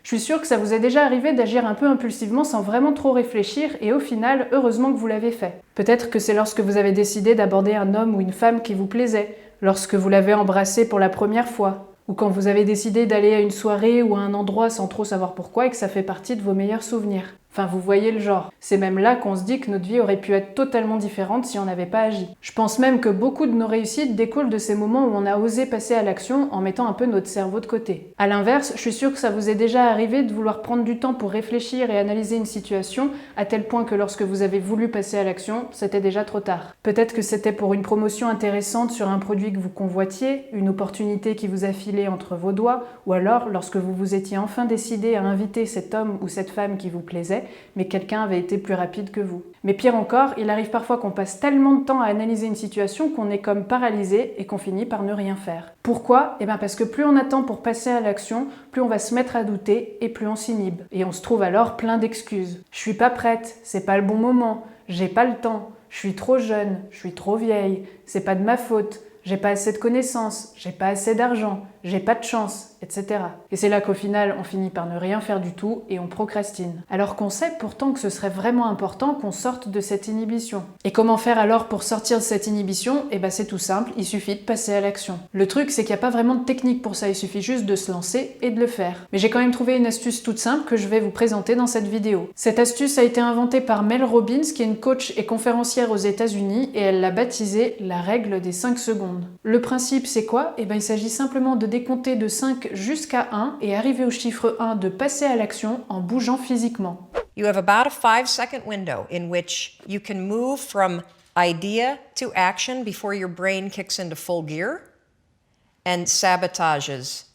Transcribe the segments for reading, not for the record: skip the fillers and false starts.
Je suis sûre que ça vous est déjà arrivé d'agir un peu impulsivement sans vraiment trop réfléchir et au final, heureusement que vous l'avez fait. Peut-être que c'est lorsque vous avez décidé d'aborder un homme ou une femme qui vous plaisait, lorsque vous l'avez embrassé pour la première fois, ou quand vous avez décidé d'aller à une soirée ou à un endroit sans trop savoir pourquoi et que ça fait partie de vos meilleurs souvenirs. Enfin, vous voyez le genre. C'est même là qu'on se dit que notre vie aurait pu être totalement différente si on n'avait pas agi. Je pense même que beaucoup de nos réussites découlent de ces moments où on a osé passer à l'action en mettant un peu notre cerveau de côté. À l'inverse, je suis sûre que ça vous est déjà arrivé de vouloir prendre du temps pour réfléchir et analyser une situation, à tel point que lorsque vous avez voulu passer à l'action, c'était déjà trop tard. Peut-être que c'était pour une promotion intéressante sur un produit que vous convoitiez, une opportunité qui vous a filé entre vos doigts, ou alors lorsque vous vous étiez enfin décidé à inviter cet homme ou cette femme qui vous plaisait, mais quelqu'un avait été plus rapide que vous. Mais pire encore, il arrive parfois qu'on passe tellement de temps à analyser une situation qu'on est comme paralysé et qu'on finit par ne rien faire. Pourquoi ? Parce que plus on attend pour passer à l'action, plus on va se mettre à douter et plus on s'inhibe. Et on se trouve alors plein d'excuses. Je suis pas prête, c'est pas le bon moment, j'ai pas le temps, je suis trop jeune, je suis trop vieille, c'est pas de ma faute, j'ai pas assez de connaissances, j'ai pas assez d'argent, j'ai pas de chance, etc. Et c'est là qu'au final, on finit par ne rien faire du tout et on procrastine. Alors qu'on sait pourtant que ce serait vraiment important qu'on sorte de cette inhibition. Et comment faire alors pour sortir de cette inhibition ? C'est tout simple, il suffit de passer à l'action. Le truc, c'est qu'il n'y a pas vraiment de technique pour ça, il suffit juste de se lancer et de le faire. Mais j'ai quand même trouvé une astuce toute simple que je vais vous présenter dans cette vidéo. Cette astuce a été inventée par Mel Robbins, qui est une coach et conférencière aux États-Unis, et elle l'a baptisée la règle des 5 secondes. Le principe, c'est quoi ? Il s'agit simplement de décompter de 5 jusqu'à 1 et arriver au chiffre 1 de passer à l'action en bougeant physiquement. You have about a 5-second window in which you can move from idea to action before your brain kicks into full gear and sabotages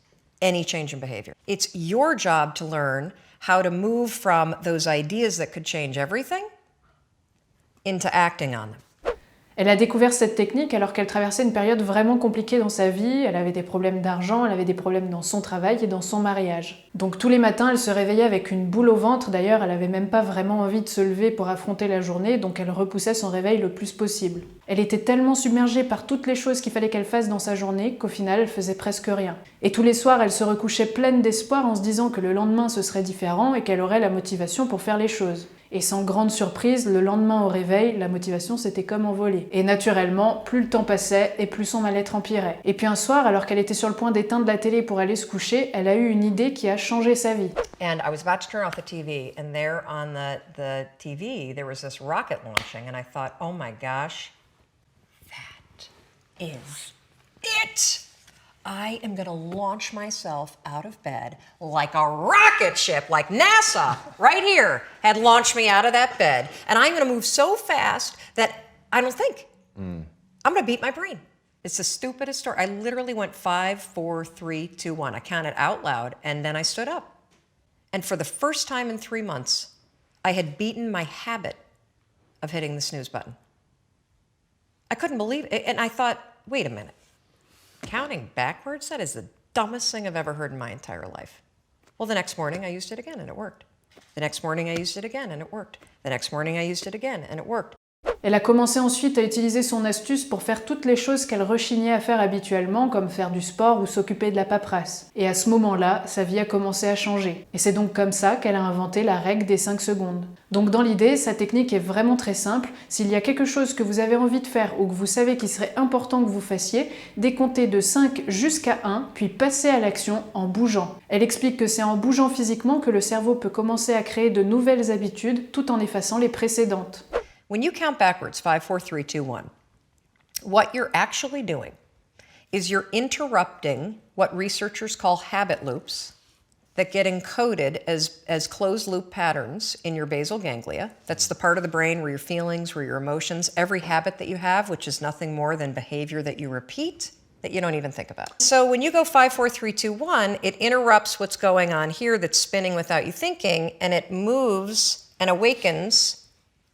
any change in behavior. It's your job to learn how to move from those ideas that could change everything into acting on them. Elle a découvert cette technique alors qu'elle traversait une période vraiment compliquée dans sa vie, elle avait des problèmes d'argent, elle avait des problèmes dans son travail et dans son mariage. Donc tous les matins, elle se réveillait avec une boule au ventre, d'ailleurs elle avait même pas vraiment envie de se lever pour affronter la journée, donc elle repoussait son réveil le plus possible. Elle était tellement submergée par toutes les choses qu'il fallait qu'elle fasse dans sa journée qu'au final elle faisait presque rien. Et tous les soirs, elle se recouchait pleine d'espoir en se disant que le lendemain ce serait différent et qu'elle aurait la motivation pour faire les choses. Et sans grande surprise, le lendemain au réveil, la motivation s'était comme envolée. Et naturellement, plus le temps passait et plus son mal-être empirait. Et puis un soir, alors qu'elle était sur le point d'éteindre la télé pour aller se coucher, elle a eu une idée qui a changé sa vie. And I was about to turn off the TV, and there on the TV, there was this rocket launching, and I thought, oh my gosh, that is it! I am going to launch myself out of bed like a rocket ship, like NASA, right here, had launched me out of that bed. And I'm going to move so fast that I don't think. I'm going to beat my brain. It's the stupidest story. I literally went 5, 4, 3, 2, 1. I counted out loud, and then I stood up. And for the first time in 3 months, I had beaten my habit of hitting the snooze button. I couldn't believe it. And I thought, wait a minute. Counting backwards? That is the dumbest thing I've ever heard in my entire life. Well, the next morning I used it again and it worked. The next morning I used it again and it worked. The next morning I used it again and it worked. Elle a commencé ensuite à utiliser son astuce pour faire toutes les choses qu'elle rechignait à faire habituellement, comme faire du sport ou s'occuper de la paperasse. Et à ce moment-là, sa vie a commencé à changer. Et c'est donc comme ça qu'elle a inventé la règle des 5 secondes. Donc dans l'idée, sa technique est vraiment très simple. S'il y a quelque chose que vous avez envie de faire ou que vous savez qu'il serait important que vous fassiez, décomptez de 5 jusqu'à 1, puis passez à l'action en bougeant. Elle explique que c'est en bougeant physiquement que le cerveau peut commencer à créer de nouvelles habitudes tout en effaçant les précédentes. When you count backwards, 5, 4, 3, 2, 1, what you're actually doing is you're interrupting what researchers call habit loops that get encoded as closed loop patterns in your basal ganglia. That's the part of the brain where your feelings, where your emotions, every habit that you have, which is nothing more than behavior that you repeat that you don't even think about. So when you go 5, 4, 3, 2, 1, it interrupts what's going on here that's spinning without you thinking, and it moves and awakens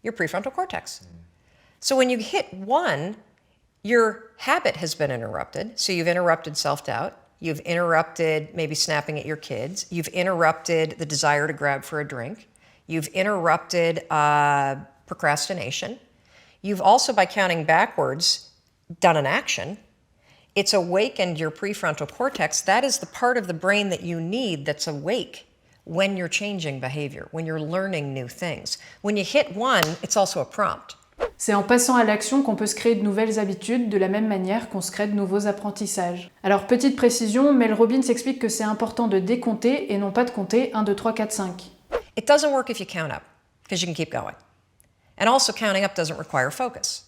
your prefrontal cortex. So when you hit 1, your habit has been interrupted. So you've interrupted self-doubt. You've interrupted maybe snapping at your kids. You've interrupted the desire to grab for a drink. You've interrupted procrastination. You've also, by counting backwards, done an action. It's awakened your prefrontal cortex. That is the part of the brain that you need that's awake when you're changing behavior, when you're learning new things. When you hit 1, it's also a prompt. C'est en passant à l'action qu'on peut se créer de nouvelles habitudes de la même manière qu'on se crée de nouveaux apprentissages. Alors petite précision, Mel Robbins explique que c'est important de décompter et non pas de compter 1, 2, 3, 4, 5. It doesn't work if you count up, because you can keep going. And also counting up doesn't require focus.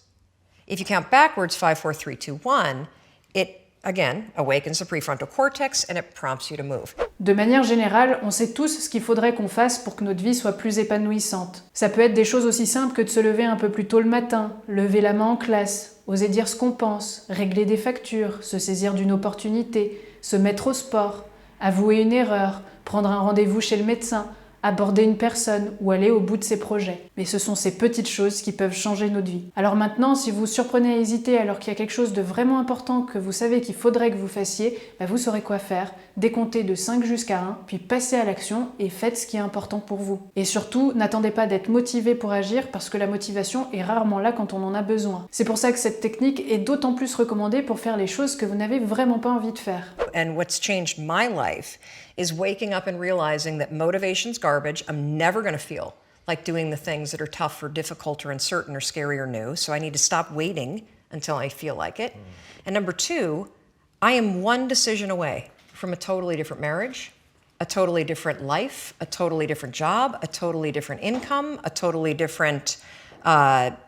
If you count backwards, 5, 4, 3, 2, 1, it, again, awakens the prefrontal cortex and it prompts you to move. De manière générale, on sait tous ce qu'il faudrait qu'on fasse pour que notre vie soit plus épanouissante. Ça peut être des choses aussi simples que de se lever un peu plus tôt le matin, lever la main en classe, oser dire ce qu'on pense, régler des factures, se saisir d'une opportunité, se mettre au sport, avouer une erreur, prendre un rendez-vous chez le médecin, aborder une personne ou aller au bout de ses projets. Mais ce sont ces petites choses qui peuvent changer notre vie. Alors maintenant, si vous vous surprenez à hésiter alors qu'il y a quelque chose de vraiment important que vous savez qu'il faudrait que vous fassiez, vous saurez quoi faire, décomptez de 5 jusqu'à 1, puis passez à l'action et faites ce qui est important pour vous. Et surtout, n'attendez pas d'être motivé pour agir parce que la motivation est rarement là quand on en a besoin. C'est pour ça que cette technique est d'autant plus recommandée pour faire les choses que vous n'avez vraiment pas envie de faire. And what's changed my life is waking up and realizing that motivation's garbage. I'm never going to feel like doing the things that are tough or difficult or uncertain or scary or new. So I need to stop waiting until I feel like it. And number 2, I am one decision away from a totally different marriage, a totally different life, a totally different job, a totally different income, a totally different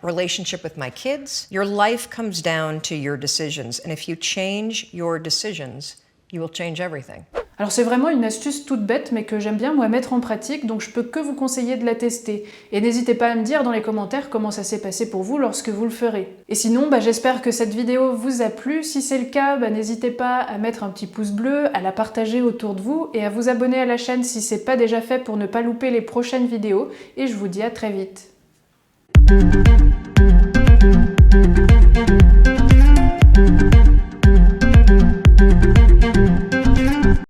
relationship with my kids. Your life comes down to your decisions. And if you change your decisions, you will change everything. Alors c'est vraiment une astuce toute bête mais que j'aime bien moi mettre en pratique, donc je peux que vous conseiller de la tester. Et n'hésitez pas à me dire dans les commentaires comment ça s'est passé pour vous lorsque vous le ferez. Et sinon, j'espère que cette vidéo vous a plu. Si c'est le cas, n'hésitez pas à mettre un petit pouce bleu, à la partager autour de vous et à vous abonner à la chaîne si c'est pas déjà fait pour ne pas louper les prochaines vidéos. Et je vous dis à très vite.